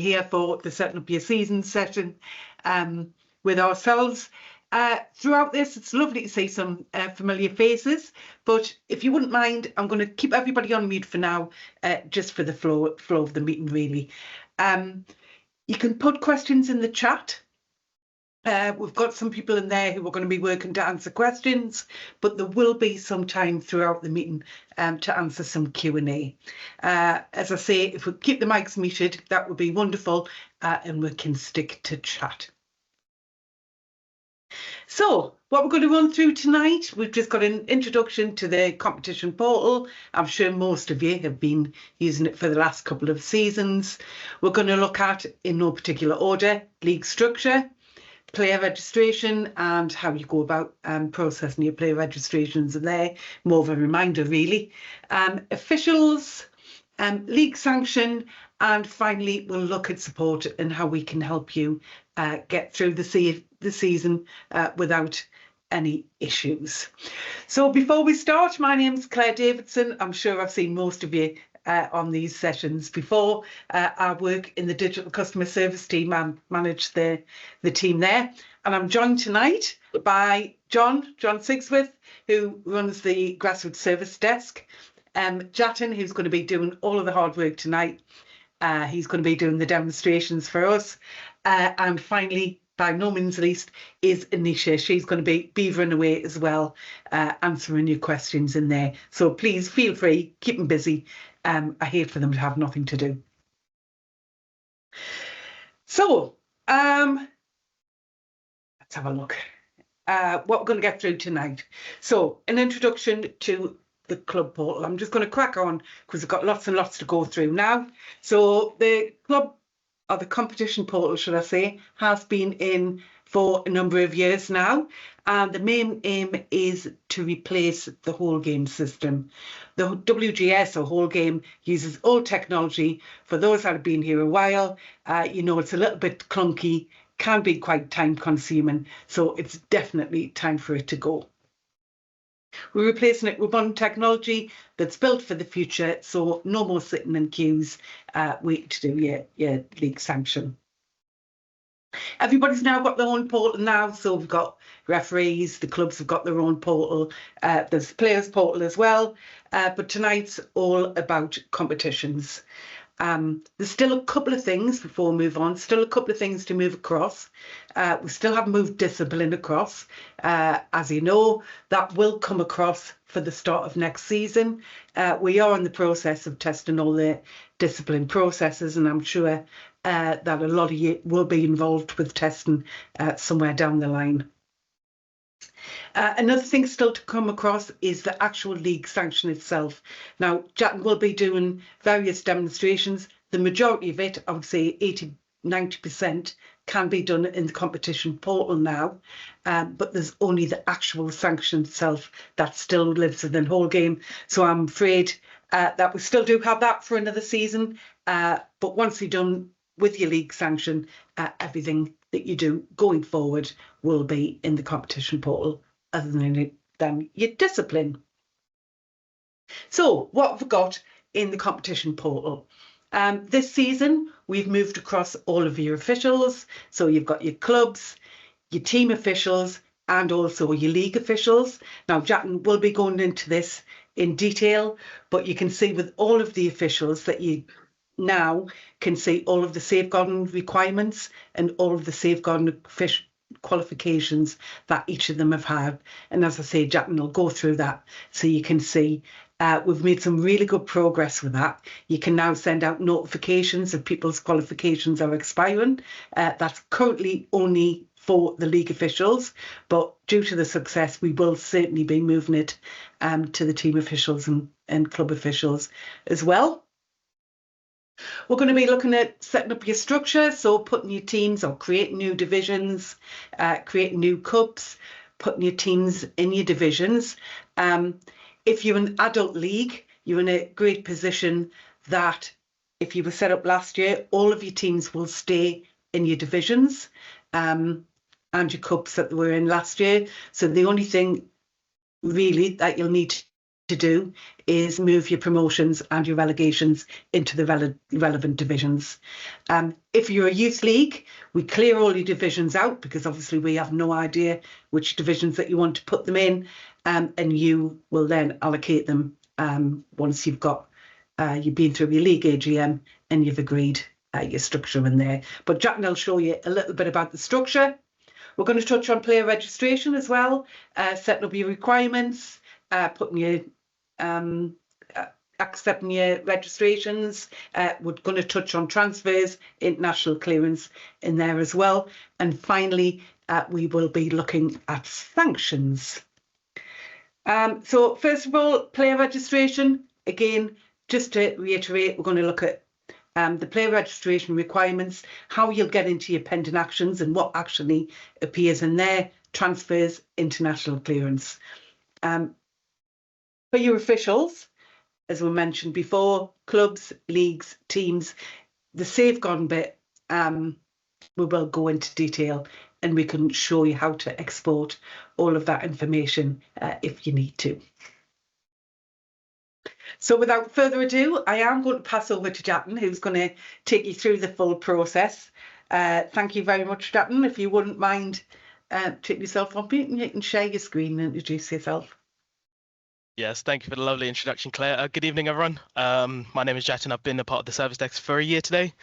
here for the Setting Up Your Season session with ourselves. Throughout this, it's lovely to see some familiar faces, but if you wouldn't mind, I'm going to keep everybody on mute for now, just for the flow of the meeting, really. You can put questions in the chat. We've got some people in there who are going to be working to answer questions, but there will be some time throughout the meeting to answer some Q&A. As I say, if we keep the mics muted, that would be wonderful, and we can stick to chat. So what we're going to run through tonight, we've just got an introduction to the competition portal. I'm sure most of you have been using it for the last couple of seasons. We're going to look at, in no particular order, league structure, player registration and how you go about processing your player registrations in there. More of a reminder, really. Officials, league sanction, and finally we'll look at support and how we can help you get through the season without any issues. So before we start, my name's Claire Davidson. I'm sure I've seen most of you on these sessions before. I work in the digital customer service team and manage the team there. And I'm joined tonight by John Sigsworth, who runs the grassroots service desk. Jatin, who's going to be doing all of the hard work tonight. He's going to be doing the demonstrations for us. And finally, by no means least, is Anisha. She's going to be beavering away as well, answering your questions in there. So please feel free, keep them busy. I hate for them to have nothing to do. So let's have a look. What we're going to get through tonight. So an introduction to the club portal. I'm just going to crack on because we've got lots and lots to go through now. So the club, or the competition portal, should I say, has been in for a number of years now, and the main aim is to replace the whole game system. The WGS, or whole game, uses old technology. For those that have been here a while, you know it's a little bit clunky, can be quite time consuming, so it's definitely time for it to go. We're replacing it with modern technology that's built for the future, so no more sitting in queues waiting to do your league sanction. Everybody's now got their own portal now, so we've got referees, the clubs have got their own portal, there's players portal as well, but tonight's all about competitions. There's still a couple of things before we move on, still a couple of things to move across. We still haven't moved discipline across. As you know, that will come across for the start of next season. We are in the process of testing all the discipline processes, and I'm sure that a lot of you will be involved with testing somewhere down the line. Another thing still to come across is the actual league sanction itself. Now, Jatin will be doing various demonstrations. The majority of it, I would say 80–90%, can be done in the competition portal now, but there's only the actual sanction itself that still lives within whole game. So I'm afraid that we still do have that for another season, but once you're done with your league sanction, everything that you do going forward will be in the competition portal, other than your discipline. So what have we got in the competition portal? This season, we've moved across all of your officials. So you've got your clubs, your team officials, and also your league officials. Now, Jatin will be going into this in detail, but you can see with all of the officials that you now can see all of the safeguarding requirements and all of the safeguarding qualifications that each of them have had. And as I say, Jatin will go through that so you can see we've made some really good progress with that. You can now send out notifications if people's qualifications are expiring. That's currently only for the league officials, but due to the success, we will certainly be moving it to the team officials and club officials as well. We're going to be looking at setting up your structure, so putting your teams or creating new divisions, creating new cups, putting your teams in your divisions. If you're an adult league, you're in a great position that if you were set up last year, all of your teams will stay in your divisions and your cups that they were in last year. So the only thing really that you'll need to do is move your promotions and your relegations into the relevant divisions. If you're a youth league, we clear all your divisions out because obviously we have no idea which divisions that you want to put them in, and you will then allocate them once you've got you've been through your league AGM and you've agreed your structure in there. But Jack will show you a little bit about the structure. We're going to touch on player registration as well, setting up your requirements, putting your accepting your registrations. We're going to touch on transfers, international clearance in there as well. And finally, we will be looking at sanctions. So first of all, player registration. Again, just to reiterate, we're going to look at the player registration requirements, how you'll get into your pending actions and what actually appears in there, transfers, international clearance. For your officials, as we mentioned before, clubs, leagues, teams, the safeguarding bit, we will go into detail and we can show you how to export all of that information if you need to. So without further ado, I am going to pass over to Jatin, who's going to take you through the full process. Thank you very much, Jatin. If you wouldn't mind taking yourself on mute and you can share your screen and introduce yourself. Yes, thank you for the lovely introduction, Claire. Good evening, everyone. My name is Jatin. I've been a part of the service desk for a year today.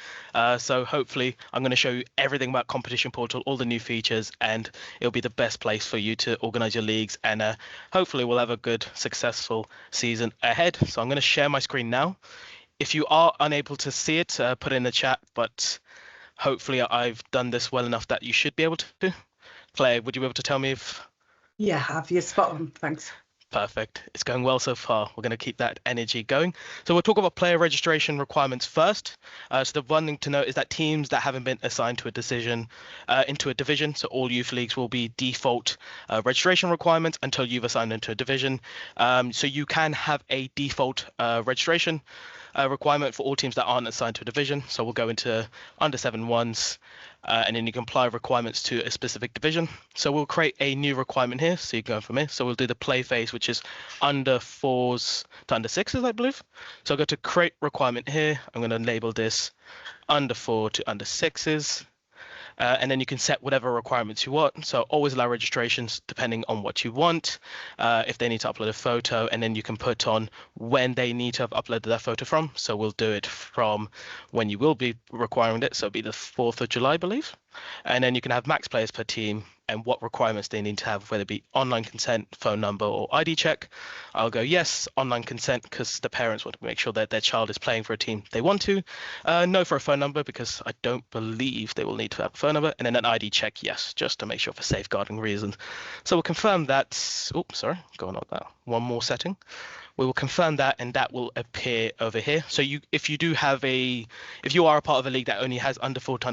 So hopefully I'm going to show you everything about Competition Portal, all the new features, and it'll be the best place for you to organize your leagues. And hopefully we'll have a good, successful season ahead. So I'm going to share my screen now. If you are unable to see it, put it in the chat, but hopefully I've done this well enough that you should be able to. Claire, would you be able to tell me if... Yeah, have you spot on, thanks. Perfect. It's going well so far. We're going to keep that energy going. So we'll talk about player registration requirements first. So the one thing to note is that teams that haven't been assigned to a decision into a division, so all youth leagues will be default registration requirements until you've assigned them to a division. So you can have a default registration requirement for all teams that aren't assigned to a division. So we'll go into under 7 ones. And then you can apply requirements to a specific division. So we'll create a new requirement here. So you go from here. So we'll do the play phase, which is under 4s to under 6s, I believe. So I'll go to create requirement here. I'm going to label this under 4 to under 6s. And then you can set whatever requirements you want. So always allow registrations depending on what you want. If they need to upload a photo, and then you can put on when they need to have uploaded that photo from. So we'll do it from when you will be requiring it. So it'll be the 4th of July, I believe. And then you can have max players per team and what requirements they need to have, whether it be online consent, phone number, or ID check. I'll go yes, online consent, because the parents want to make sure that their child is playing for a team they want to. No for a phone number, because I don't believe they will need to have a phone number. And then an ID check, yes, just to make sure for safeguarding reasons. So we'll confirm that. Oops, sorry, going on that. One more setting. We will confirm that, and that will appear over here. So if you are a part of a league that only has under 4 to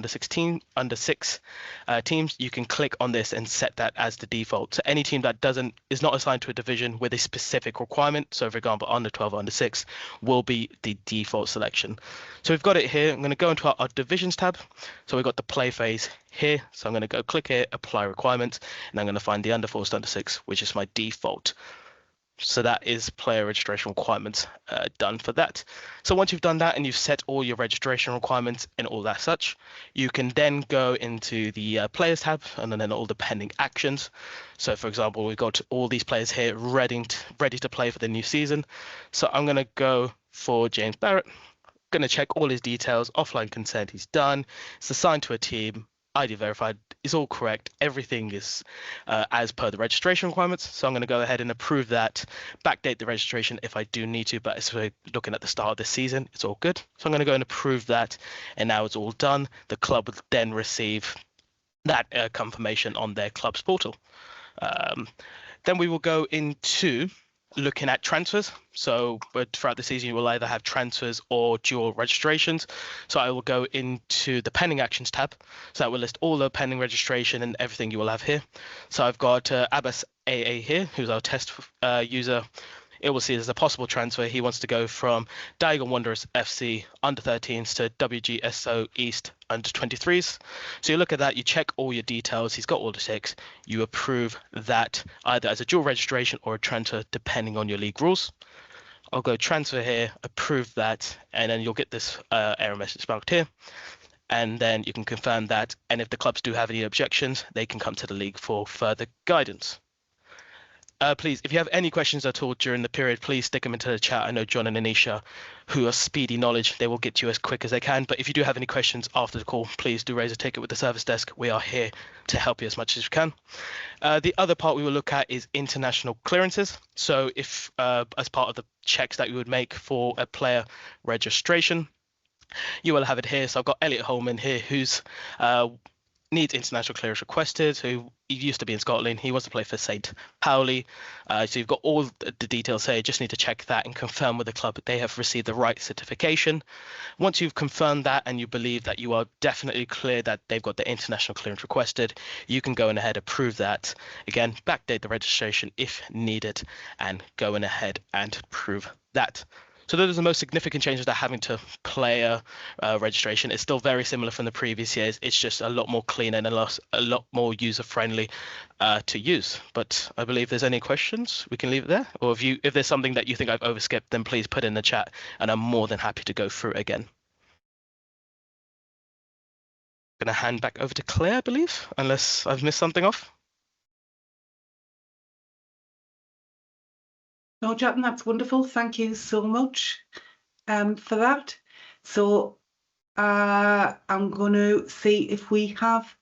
under 6 teams, you can click on this and set that as the default. So any team that is not assigned to a division with a specific requirement, so for example under 12 or under 6, will be the default selection. So we've got it here. I'm going to go into our divisions tab. So we've got the play phase here. So I'm going to go click here, apply requirements, and I'm going to find the under 4s to under 6, which is my default. So that is player registration requirements done for that. So once you've done that and you've set all your registration requirements and all that such, you can then go into the players tab and then all the pending actions. So for example, we've got all these players here ready to play for the new season. So I'm going to go for James Barrett. Going to check all his details, offline consent, he's done. It's assigned to a team. ID verified is all correct. Everything is as per the registration requirements. So I'm going to go ahead and approve that, backdate the registration if I do need to, but as we're looking at the start of the season, it's all good. So I'm going to go and approve that, and now it's all done. The club will then receive that confirmation on their club's portal. Then we will go into looking at transfers. So but throughout the season, you will either have transfers or dual registrations. So I will go into the pending actions tab. So that will list all the pending registration and everything you will have here. So I've got Abbas AA here, who's our test user. it will see there's a possible transfer. He wants to go from Diagon Wanderers FC under 13s to WGSO East under 23s. So you look at that, you check all your details. He's got all the ticks. You approve that either as a dual registration or a transfer, depending on your league rules. I'll go transfer here, approve that, and then you'll get this error message marked here. And then you can confirm that. And if the clubs do have any objections, they can come to the league for further guidance. Please, if you have any questions at all during the period, please stick them into the chat. I know John and Anisha, who are speedy knowledge, they will get to you as quick as they can. But if you do have any questions after the call, please do raise a ticket with the service desk. We are here to help you as much as we can. The other part we will look at is international clearances. So if as part of the checks that you would make for a player registration, you will have it here. So I've got Elliot Holman here, who's needs international clearance requested. Who he used to be in Scotland. He wants to play for St. Pauli. So you've got all the details here. You just need to check that and confirm with the club that they have received the right certification. Once you've confirmed that and you believe that you are definitely clear that they've got the international clearance requested, you can go ahead and approve that. Again, backdate the registration if needed and go ahead and prove that. So those are the most significant changes that having to player registration. It's still very similar from the previous years. It's just a lot more clean and a lot more user-friendly to use. But I believe if there's any questions, we can leave it there. Or if there's something that you think I've overskipped, then please put in the chat, and I'm more than happy to go through it again. I'm going to hand back over to Claire, I believe, unless I've missed something off. No, Jatin, that's wonderful. Thank you so much for that. So I'm going to see if we have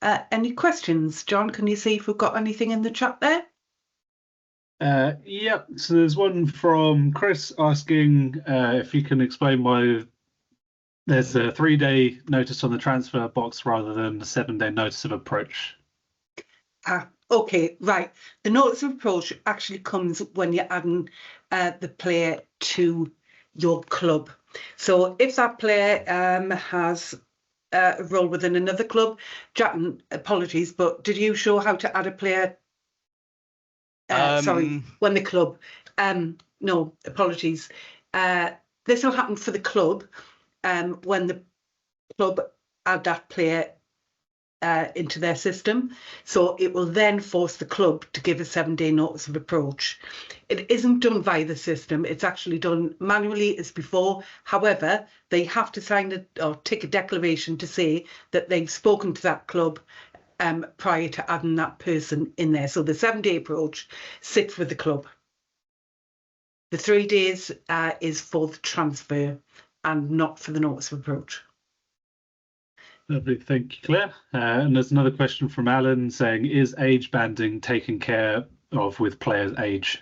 any questions. John, can you see if we've got anything in the chat there? Yeah, so there's one from Chris asking if you can explain why there's a 3-day notice on the transfer box rather than a 7-day notice of approach. Okay, right. The notice of approach actually comes when you're adding the player to your club. So if that player has a role within another club, Jatin, apologies, but did you show how to add a player? Sorry, when the club. No, apologies. This will happen for the club when the club add that player into their system. So it will then force the club to give a 7-day notice of approach. It isn't done via the system. It's actually done manually as before. However, they have to sign or tick a declaration to say that they've spoken to that club prior to adding that person in there. So the 7-day approach sits with the club. The 3 days is for the transfer and not for the notice of approach. Lovely, thank you, Claire. And there's another question from Alan saying, is age banding taken care of with players' age?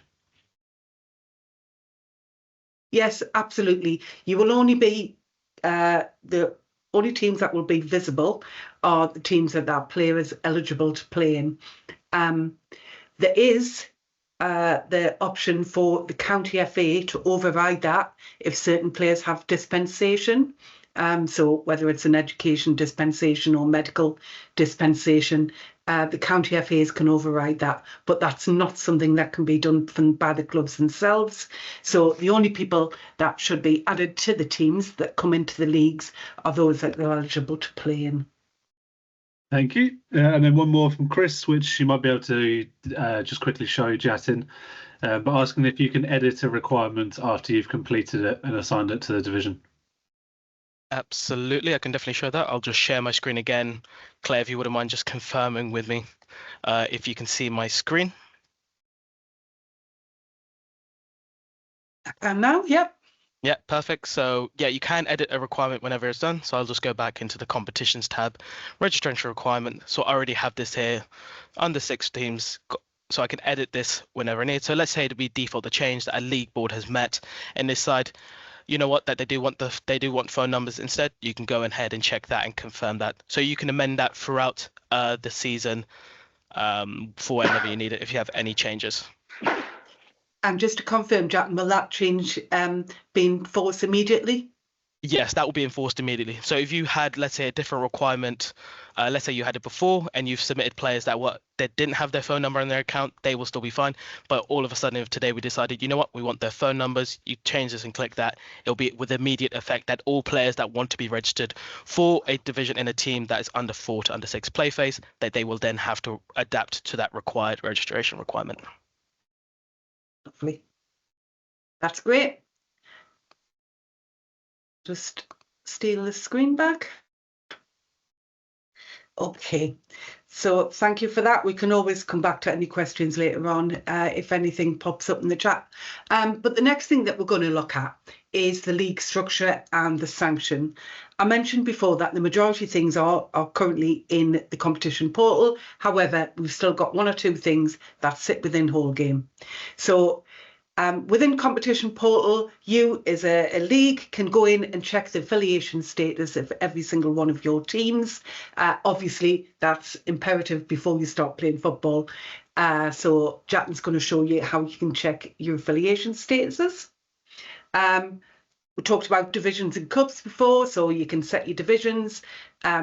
Yes, absolutely. You will only be, the only teams that will be visible are the teams that player is eligible to play in. There is the option for the county FA to override that if certain players have dispensation. So whether it's an education dispensation or medical dispensation, the county FAs can override that, but that's not something that can be done by the clubs themselves. So the only people that should be added to the teams that come into the leagues are those that are eligible to play in. Thank you. And then one more from Chris, which you might be able to just quickly show Jatin, but asking if you can edit a requirement after you've completed it and assigned it to the division. Absolutely, I can definitely show that. I'll just share my screen again. Claire, if you wouldn't mind just confirming with me if you can see my screen. And now, yep. Yeah, perfect. So yeah, you can edit a requirement whenever it's done. So I'll just go back into the competitions tab, registration requirement. So I already have this here under 6 teams. So I can edit this whenever I need. So let's say to be default the change that a league board has met in this side. You know what, that they do want phone numbers instead. You can go ahead and check that and confirm that. So you can amend that throughout the season for whenever you need it if you have any changes. And just to confirm, Jack, will that change be in force immediately? Yes, that will be enforced immediately. So if you had, let's say, a different requirement, let's say you had it before and you've submitted players that didn't have their phone number in their account, they will still be fine. But all of a sudden, if today we decided, you know what, we want their phone numbers, you change this and click that, it'll be with immediate effect that all players that want to be registered for a division in a team that is under 4 to under 6 play phase, that they will then have to adapt to that required registration requirement. Lovely. That's great. Just steal the screen back. Okay, so thank you for that. We can always come back to any questions later on if anything pops up in the chat. But the next thing that we're going to look at is the league structure and the sanction. I mentioned before that the majority of things are currently in the competition portal. However, we've still got 1 or 2 things that sit within whole game. So within competition portal, you as a league can go in and check the affiliation status of every single one of your teams. Obviously, that's imperative before you start playing football. So Jatin's going to show you how you can check your affiliation statuses. We talked about divisions and cups before, so you can set your divisions,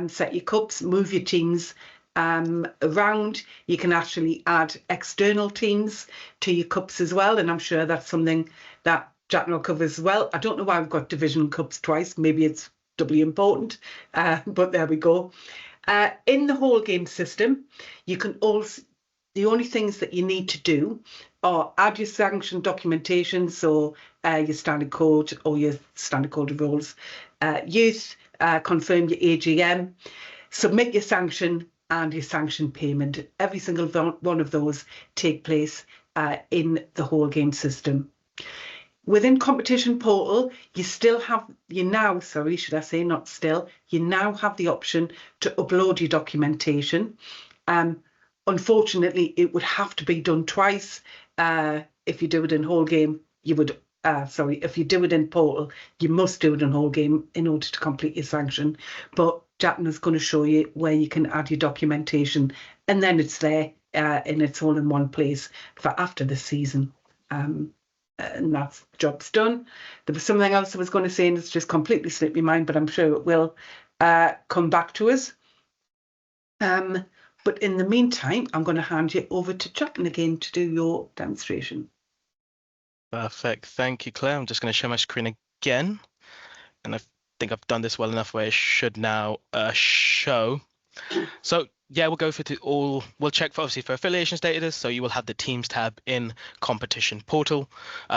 set your cups, move your teams around. You can actually add external teams to your cups as well, and I'm sure that's something that Jatin will cover as well. I don't know why we've got division cups twice. Maybe it's doubly important, but there we go. In the whole game system, you can also, the only things that you need to do are add your sanction documentation, so your standard code or your standard code of rules, youth, confirm your AGM, submit your sanction and your sanction payment. Every single one of those take place in the whole game system. Within competition portal, you now have the option to upload your documentation. Unfortunately, it would have to be done twice. If you do it in whole game, you would. If you do it in portal, you must do it in whole game in order to complete your sanction. But Jatin is going to show you where you can add your documentation, and then it's there and it's all in one place for after the season. And that's job's done. There was something else I was going to say and it's just completely slipped my mind, but I'm sure it will come back to us. But in the meantime, I'm going to hand you over to Jatin again to do your demonstration. Perfect. Thank you, Claire. I'm just going to share my screen again. And I think I've done this well enough where it should now show. So yeah, we'll go through we'll check for obviously for affiliation status. So you will have the teams tab in competition portal.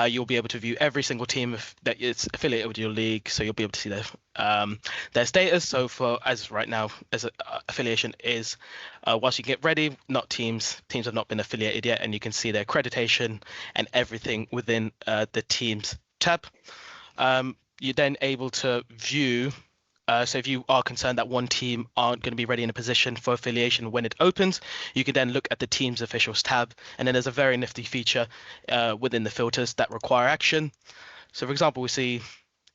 You'll be able to view every single team that is affiliated with your league. So you'll be able to see their status. So for as right now, as affiliation is, whilst you get ready, not teams have not been affiliated yet, and you can see their accreditation and everything within the teams tab. You're then able to view. So if you are concerned that one team aren't going to be ready in a position for affiliation when it opens, you can then look at the team's officials tab, and then there's a very nifty feature within the filters that require action. So for example, we see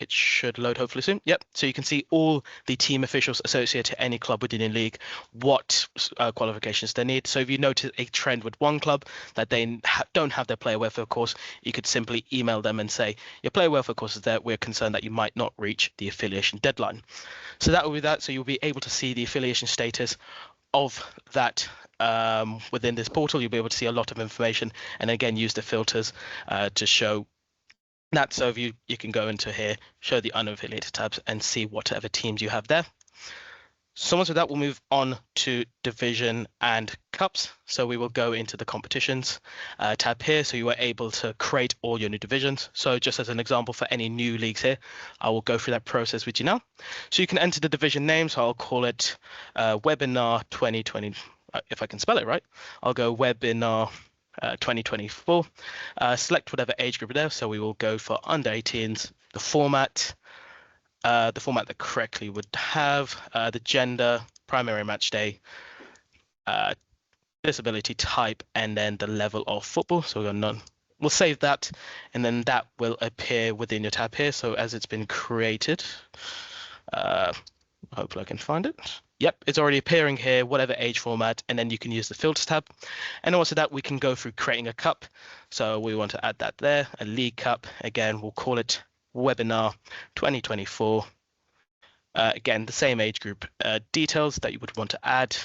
it should load hopefully soon. Yep. So you can see all the team officials associated to any club within your league, what qualifications they need. So if you notice a trend with one club that they don't have their player welfare course, you could simply email them and say, your player welfare course is there. We're concerned that you might not reach the affiliation deadline. So that will be that. So you'll be able to see the affiliation status of that within this portal. You'll be able to see a lot of information, and again, use the filters to show that. So if you can go into here, show the unaffiliated tabs and see whatever teams you have there. So once with that, we'll move on to division and cups. So we will go into the competitions tab here. So you are able to create all your new divisions. So just as an example for any new leagues here, I will go through that process with you now. So you can enter the division name. So I'll call it Webinar 2020, if I can spell it right. I'll go Webinar 2024. Select whatever age group there. So we will go for under 18s. The format that correctly would have the gender, primary match day, disability type, and then the level of football. So we've got none. We'll save that, and then that will appear within your tab here. So as it's been created, hopefully I can find it. Yep, it's already appearing here, whatever age format, and then you can use the filters tab. And also that we can go through creating a cup. So we want to add that there, a league cup. Again, we'll call it Webinar 2024. Again, the same age group details that you would want to add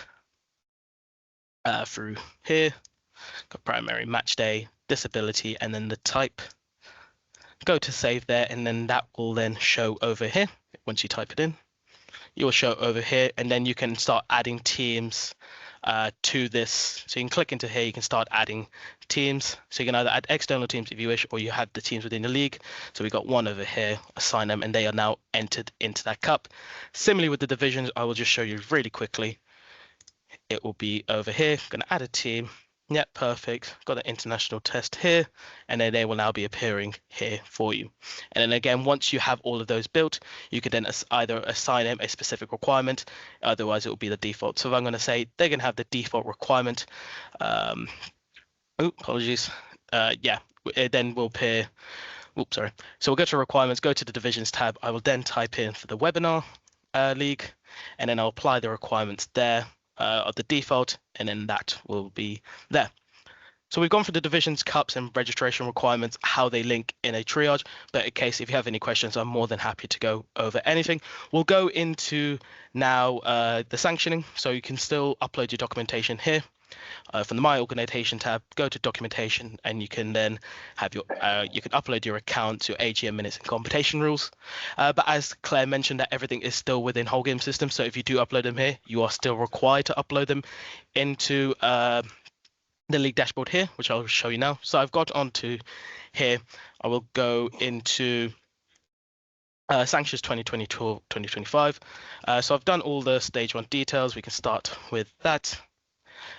through here. Got primary, match day, disability, and then the type. Go to save there, and then that will then show over here. Once you type it in, you will show over here, and then you can start adding teams to this. So you can click into here, you can start adding teams. So you can either add external teams if you wish, or you have the teams within the league. So we got one over here, assign them, and they are now entered into that cup. Similarly with the divisions, I will just show you really quickly. It will be over here. I'm going to add a team. Yeah, perfect. Got an international test here, and then they will now be appearing here for you. And then again, once you have all of those built, you can then either assign them a specific requirement, otherwise it will be the default. So if I'm going to say they're going to have the default requirement, apologies. Yeah, it then will appear. Oops, sorry. So we'll go to requirements, go to the divisions tab. I will then type in for the webinar league, and then I'll apply the requirements there. Of the default, and then that will be there. So we've gone through the divisions, cups, and registration requirements, how they link in a triage. But in case if you have any questions, I'm more than happy to go over anything. We'll go into now the sanctioning. So you can still upload your documentation here. From the My Organization tab, go to documentation, and you can then have your you can upload your account, your AGM minutes and competition rules. But as Claire mentioned, that everything is still within whole game system. So if you do upload them here, you are still required to upload them into the league dashboard here, which I'll show you now. So I've got onto here. I will go into Sanctions 2022-2025. So I've done all the stage 1 details. We can start with that.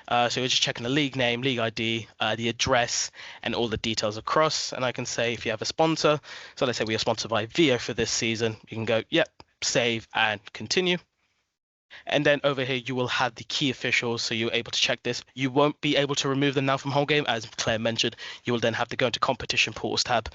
So we're just checking the league name, league ID, the address, and all the details across. And I can say if you have a sponsor, so let's say we are sponsored by Via for this season, you can go, yep, save and continue. And then over here, you will have the key officials, so you're able to check this. You won't be able to remove them now from whole game, as Claire mentioned. You will then have to go into competition portals tab,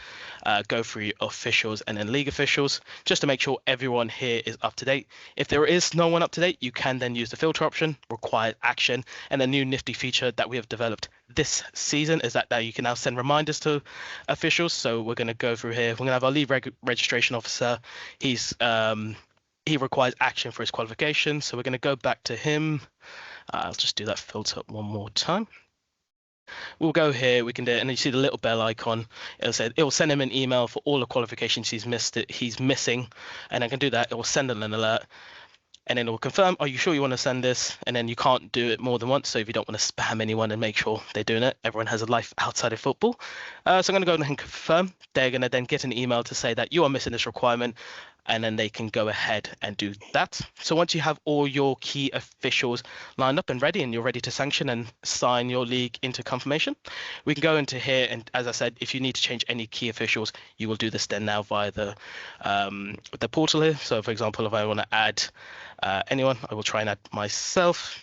go through your officials and then league officials, just to make sure everyone here is up to date. If there is no one up to date, you can then use the filter option, required action, and the new nifty feature that we have developed this season is that you can now send reminders to officials. So we're going to go through here. We're going to have our league registration officer. He requires action for his qualification, so we're going to go back to him. I'll just do that filter one more time. We'll go here, we can do it, and you see the little bell icon. It will send him an email for all the qualifications he's missing, and I can do that. It will send an alert, and then it will confirm, are you sure you want to send this? And then you can't do it more than once, so if you don't want to spam anyone and make sure they're doing it, everyone has a life outside of football. So I'm going to go ahead and confirm. They're going to then get an email to say that you are missing this requirement, and then they can go ahead and do that. So once you have all your key officials lined up and ready, and you're ready to sanction and sign your league into confirmation, we can go into here. And as I said, if you need to change any key officials, you will do this then now via the portal here. So for example, if I want to add anyone, I will try and add myself.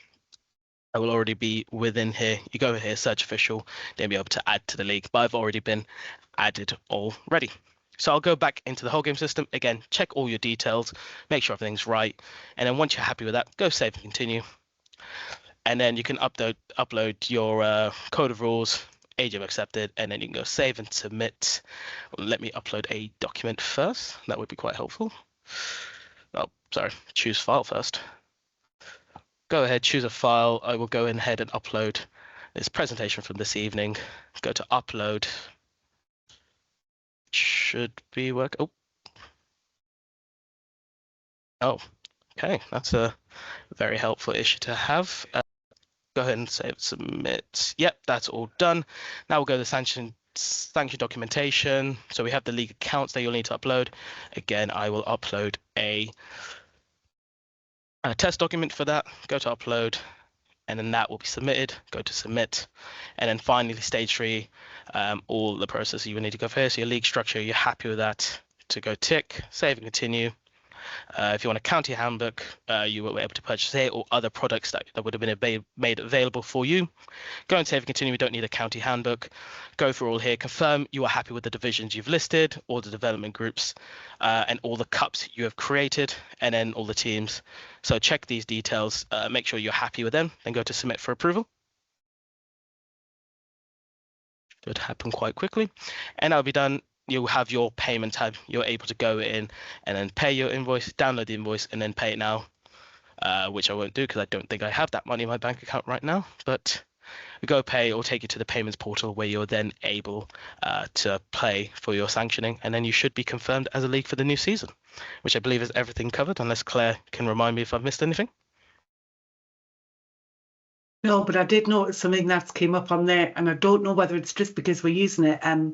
I will already be within here. You go here, search official, then be able to add to the league, but I've already been added already. So I'll go back into the whole game system. Again, check all your details, make sure everything's right. And then once you're happy with that, go save and continue. And then you can upload your code of rules, AGM accepted, and then you can go save and submit. Let me upload a document first. That would be quite helpful. Oh, sorry, choose file first. Go ahead, choose a file. I will go ahead and upload this presentation from this evening. Go to upload. Should be work. Oh, okay. That's a very helpful issue to have. Go ahead and save, submit. Yep, that's all done. Now we'll go to sanction documentation. So we have the league accounts that you'll need to upload. Again, I will upload a test document for that. Go to upload, and then that will be submitted. Go to submit, and then finally stage 3, all the processes you will need to go for here. So your league structure, you're happy with that, to go tick, save and continue. If you want a county handbook, you will be able to purchase it, or other products that would have been made available for you. Go and save and continue. We don't need a county handbook. Go through all here, confirm you are happy with the divisions you've listed, all the development groups, and all the cups you have created, and then all the teams. So check these details, make sure you're happy with them, then go to submit for approval. Should happen quite quickly, and that'll be done. you'll have your payment tab. You're able to go in and then pay your invoice, download the invoice, and then pay it now, which I won't do because I don't think I have that money in my bank account right now. But Go Pay will take you to the payments portal where you're then able to play for your sanctioning, and then you should be confirmed as a league for the new season, which I believe is everything covered, unless Claire can remind me if I've missed anything. No, but I did notice something that's came up on there, and I don't know whether it's just because we're using a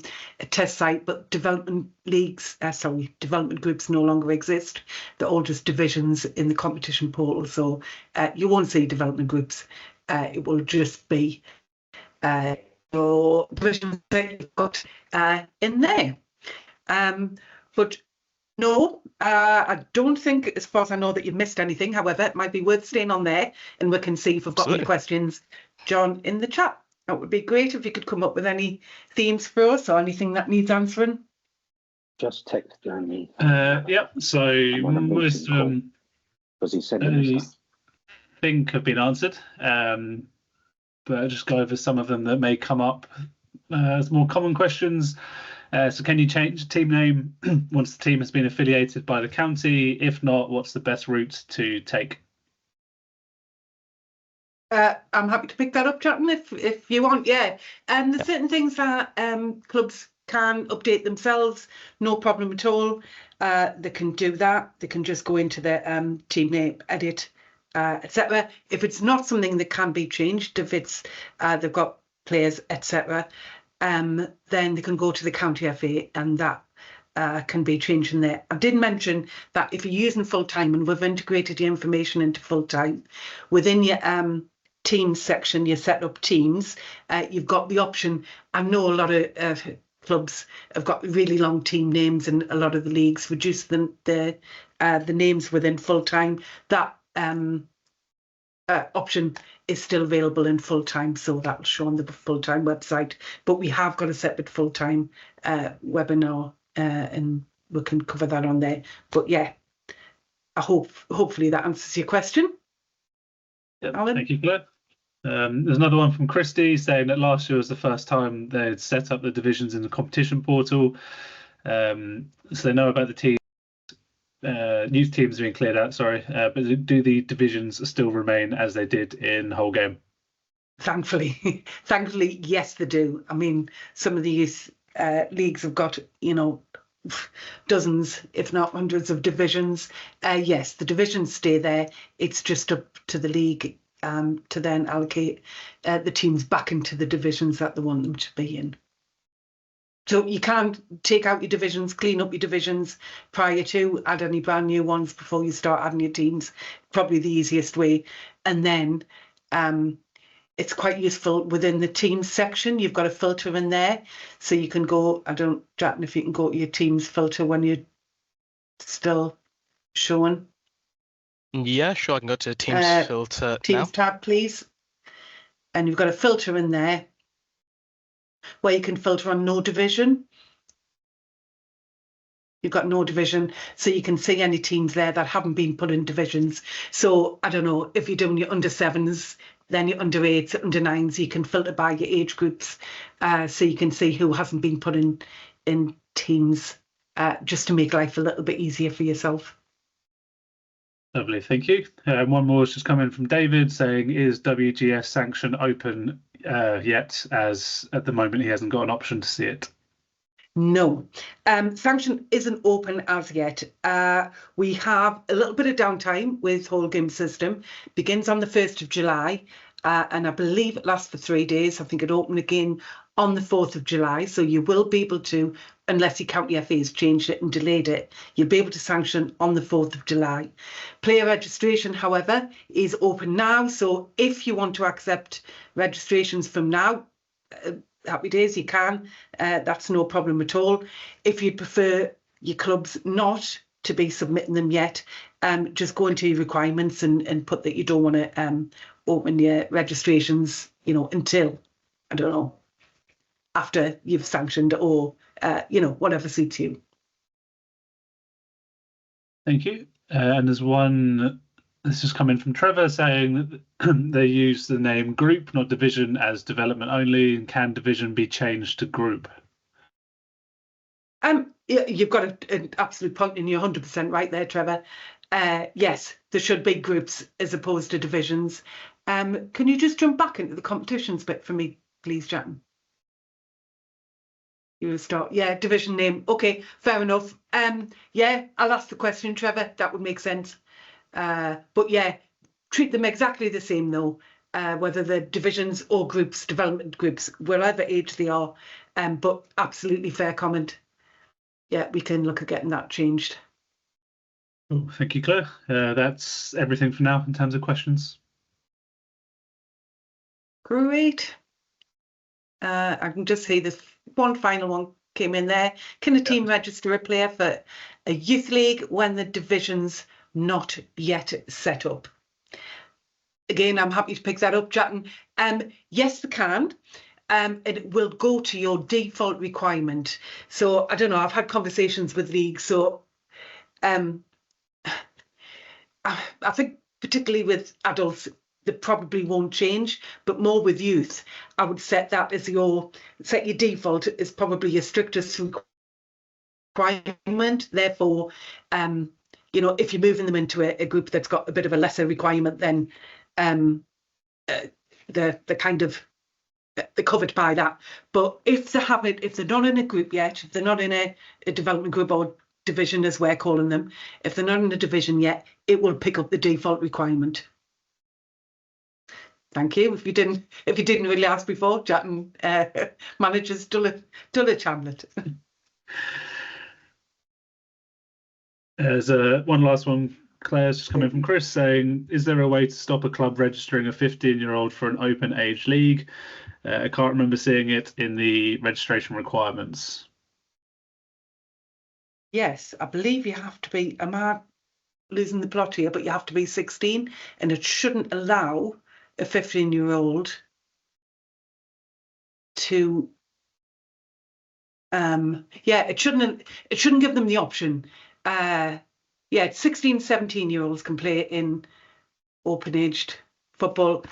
test site, but development groups no longer exist. They're all just divisions in the competition portal, so you won't see development groups. It will just be your divisions that you've got in there. But no, I don't think, as far as I know, that you've missed anything. However, it might be worth staying on there, and we can see if we've got any questions, John, in the chat. That would be great if you could come up with any themes for us or anything that needs answering. Just text Jeremy. Yep. So most of them, because he said I think, have been answered. But I'll just go over some of them that may come up as more common questions. So can you change the team name once the team has been affiliated by the county? If not, what's the best route to take? I'm happy to pick that up, Chatton, if you want. Yeah, there's certain things that clubs can update themselves, no problem at all. They can do that. They can just go into the team name, edit, etc. If it's not something that can be changed, if it's they've got players, etc., then they can go to the county FA, and that can be changed in there. I did mention that if you're using full time, and we've integrated your information into full time, within your teams section, you set up teams, you've got the option. I know a lot of clubs have got really long team names, and a lot of the leagues reduce the names within full time. That option is still available in full time, so that will show on the full time website. But we have got a separate full time webinar, and we can cover that on there. But yeah, hopefully that answers your question. Yep, Alan? thank you, Claire. There's another one from Christy saying that last year was the first time they'd set up the divisions in the competition portal. So they know about the team. New teams being cleared out, sorry, but do the divisions still remain as they did in the whole game? Thankfully, yes, they do. I mean, some of these leagues have got, dozens, if not hundreds of divisions. Yes, the divisions stay there. It's just up to the league to then allocate the teams back into the divisions that they want them to be in. So you can't take out your divisions, clean up your divisions prior to, add any brand new ones before you start adding your teams. Probably the easiest way. And then it's quite useful within the teams section. You've got a filter in there. So you can go, I don't know if you can go to your teams filter when you're still showing. Yeah, sure. I can go to Teams filter Teams now. tab, please. And you've got a filter in there where you can filter on no division. You've got no division, so you can see any teams there that haven't been put in divisions. So I don't know, if you're doing your under sevens, then your under eights, under nines, you can filter by your age groups, so you can see who hasn't been put in teams, just to make life a little bit easier for yourself. Lovely, thank you. One more has just come in from David saying, is WGS Sanction open yet, as at the moment he hasn't got an option to see it? No, Sanction isn't open as yet. We have a little bit of downtime with whole game system. Begins on the 1st of July, and I believe it lasts for 3 days. I think it opened again on the 4th of July. So you will be able to, unless your county FA has changed it and delayed it, you'll be able to sanction on the 4th of July. Player registration, however, is open now. So if you want to accept registrations from now, happy days, you can. That's no problem at all. If you prefer your clubs not to be submitting them yet, just go into your requirements and put that you don't want to open your registrations, until, I don't know, after you've sanctioned, or whatever suits you. Thank you. And there's one, this is coming from Trevor, saying that they use the name group, not division, as development only, and can division be changed to group? You've got an absolute point, and you're 100% right there, Trevor. Yes, there should be groups as opposed to divisions. Can you just jump back into the competitions bit for me, please, Jan? You start. Yeah, division name. Okay, fair enough. Yeah, I'll ask the question, Trevor. That would make sense. But yeah, treat them exactly the same though, whether they're divisions or groups, development groups, wherever age they are. But absolutely fair comment. Yeah, we can look at getting that changed. Oh, thank you, Claire. That's everything for now in terms of questions. Great. I can just see this one final one came in there. Can a team register a player for a youth league when the division's not yet set up? Again, I'm happy to pick that up, Jatton. Yes, they can. It will go to your default requirement. So I don't know, I've had conversations with leagues. So I think particularly with adults, they probably won't change, but more with youth, I would set that as your default is probably your strictest requirement. Therefore, you know, if you're moving them into a group that's got a bit of a lesser requirement, then they're kind of they're covered by that. But if they're not in a group yet, if they're not in a development group or division as we're calling them, if they're not in a division yet, it will pick up the default requirement. Thank you. If you didn't really ask before, Jatton managers Dulwich Hamlet. There's one last one. Claire's just coming from Chris saying, is there a way to stop a club registering a 15-year-old for an open age league? I can't remember seeing it in the registration requirements. Yes, I believe you have to be, am I losing the plot here, but you have to be 16 and it shouldn't allow a 15-year-old to it shouldn't give them the option. 16, 17-year-olds can play in open-aged football.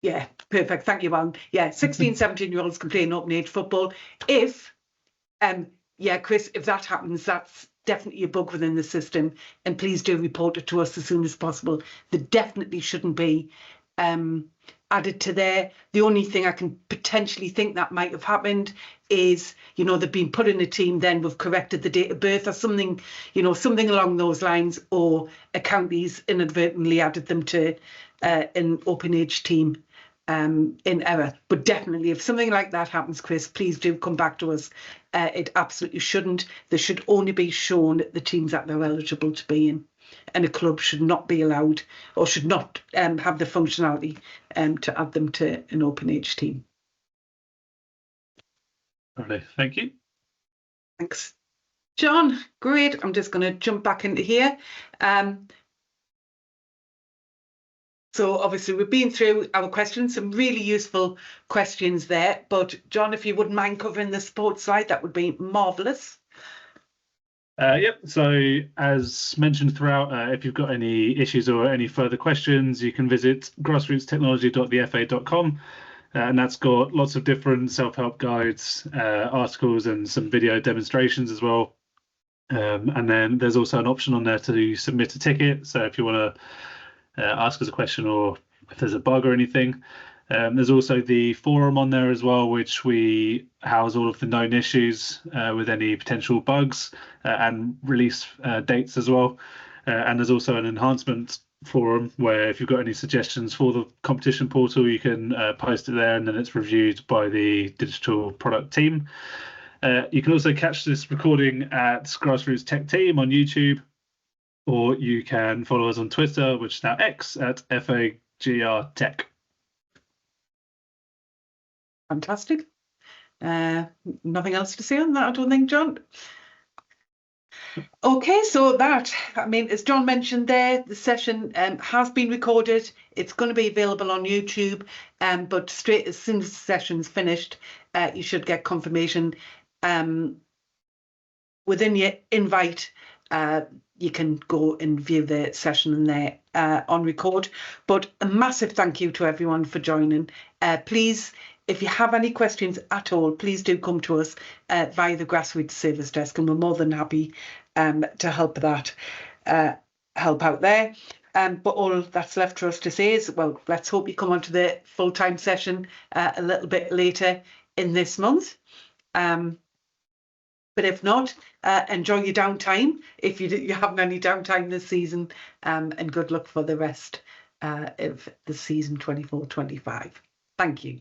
Yeah, perfect. Thank you, Alan. Yeah, 16, 17-year-olds can play in open-age football. If, Chris, if that happens, that's definitely a bug within the system. And please do report it to us as soon as possible. There definitely shouldn't be added to there. The only thing I can potentially think that might have happened is, you know, they've been put in a team, then we've corrected the date of birth or something, you know, something along those lines, or a county's inadvertently added them to an open age team in error. But definitely, if something like that happens, Chris, please do come back to us. It absolutely shouldn't. They should only be shown the teams that they're eligible to be in. And a club should not be allowed or should not have the functionality to add them to an open age team. Lovely, thank you. Thanks. John, great. I'm just going to jump back into here. So obviously we've been through our questions, some really useful questions there. But John, if you wouldn't mind covering the sports side, that would be marvellous. Yep, so as mentioned throughout, if you've got any issues or any further questions, you can visit grassrootstechnology.thefa.com, and that's got lots of different self-help guides, articles and some video demonstrations as well. And then there's also an option on there to submit a ticket. So if you want to ask us a question or if there's a bug or anything. There's also the forum on there as well, which we house all of the known issues with any potential bugs and release dates as well. And there's also an enhancement forum where if you've got any suggestions for the competition portal, you can post it there and then it's reviewed by the digital product team. You can also catch this recording at Grassroots Tech Team on YouTube, or you can follow us on Twitter, which is now X, at FAGR Tech. Fantastic. Nothing else to say on that, I don't think, John. Okay, so that, I mean, as John mentioned there, the session has been recorded. It's going to be available on YouTube, but straight as soon as the session's finished, you should get confirmation. Within your invite, you can go and view the session there on record. But a massive thank you to everyone for joining. Please, if you have any questions at all, please do come to us via the Grassroots Service Desk, and we're more than happy to help out there. But all that's left for us to say is, well, let's hope you come onto the full-time session a little bit later in this month. But if not, enjoy your downtime if you haven't any downtime this season, and good luck for the rest of the season 24-25. Thank you.